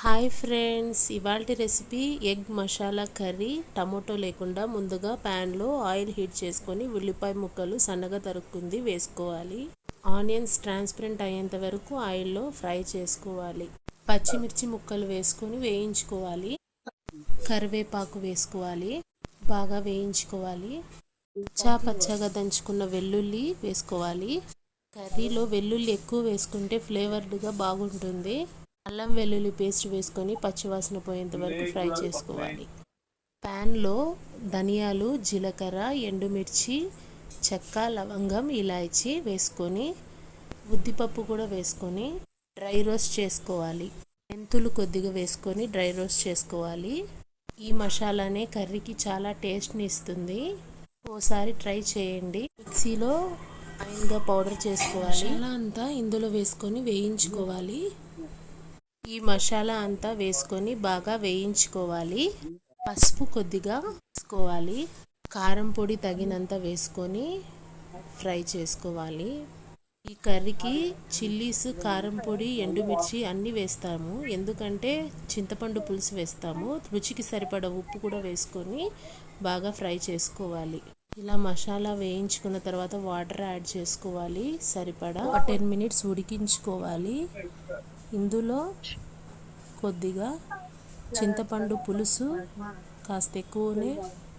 Hi friends, ఇవాల్టి recipe egg masala curry. Tomato లేకుండా ముందుగా ప్యాన్లో ఆయిల్ హీట్ చేసుకొని ఉల్లిపాయ ముక్కలు సన్నగా తరుక్కుంది వేసుకోవాలి. ఆనియన్స్ ట్రాన్స్పరెంట్ అయ్యేంత వరకు ఆయిల్లో ఫ్రై చేసుకోవాలి. పచ్చిమిర్చి ముక్కలు వేసుకొని వేయించుకోవాలి. కరివేపాకు వేసుకోవాలి, బాగా వేయించుకోవాలి. పచ్చగా దంచుకున్న వెల్లుల్లి వేసుకోవాలి. కర్రీలో వెల్లుల్లి ఎక్కువ వేసుకుంటే ఫ్లేవర్డ్గా బాగుంటుంది. అల్లం వెల్లుల్లి పేస్ట్ వేసుకొని పచ్చివాసన పోయేంత వరకు ఫ్రై చేసుకోవాలి. ప్యాన్లో ధనియాలు, జీలకర్ర, ఎండుమిర్చి, చెక్క, లవంగం, ఇలాచీ వేసుకొని ఉద్దిపప్పు కూడా వేసుకొని డ్రై రోస్ట్ చేసుకోవాలి. మెంతులు కొద్దిగా వేసుకొని డ్రై రోస్ట్ చేసుకోవాలి. ఈ మసాలానే కర్రీకి చాలా టేస్ట్ని ఇస్తుంది. ఓసారి ట్రై చేయండి. మిక్సీలో ఫైన్గా పౌడర్ చేసుకోవాలి. మసాలా అంతా ఇందులో వేసుకొని వేయించుకోవాలి. ఈ మసాలా అంతా వేసుకొని బాగా వేయించుకోవాలి. పసుపు కొద్దిగా వేసుకోవాలి. కారం పొడి తగినంత వేసుకొని ఫ్రై చేసుకోవాలి. ఈ కర్రీకి చిల్లీస్, కారం పొడి, ఎండుమిర్చి అన్నీ వేస్తాము. ఎందుకంటే చింతపండు పులుసు వేస్తాము. రుచికి సరిపడ ఉప్పు కూడా వేసుకొని బాగా ఫ్రై చేసుకోవాలి. ఇలా మసాలా వేయించుకున్న తర్వాత వాటర్ యాడ్ చేసుకోవాలి. సరిపడా 10 మినిట్స్ ఉడికించుకోవాలి. ఇందులో కొద్దిగా చింతపండు పులుసు కాస్త ఎక్కువనే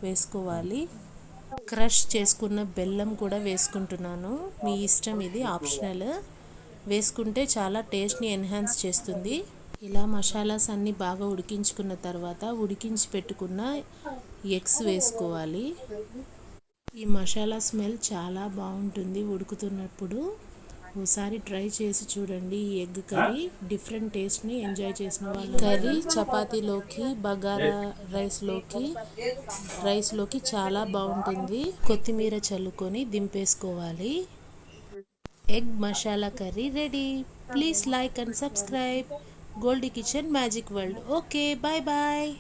వేసుకోవాలి. క్రష్ చేసుకున్న బెల్లం కూడా వేసుకుంటున్నాను. మీ ఇష్టం, ఇది ఆప్షనల్. వేసుకుంటే చాలా టేస్ట్ని ఎన్హాన్స్ చేస్తుంది. ఇలా మసాలాస్ అన్నీ బాగా ఉడికించుకున్న తర్వాత ఉడికించి పెట్టుకున్న ఎగ్స్ వేసుకోవాలి. ఈ మసాలా స్మెల్ చాలా బాగుంటుంది ఉడుకుతున్నప్పుడు. ఒకసారి ట్రై చేసి చూడండి. ఈ ఎగ్ కర్రీ డిఫరెంట్ టేస్ట్ని ఎంజాయ్ చేసిన వాళ్ళు కర్రీ చపాతీలోకి, బగారా రైస్లోకి చాలా బాగుంటుంది. కొత్తిమీర చల్లుకొని దింపేసుకోవాలి. Egg masala curry ready. Please like and subscribe Goldie kitchen magic world. Okay, bye bye.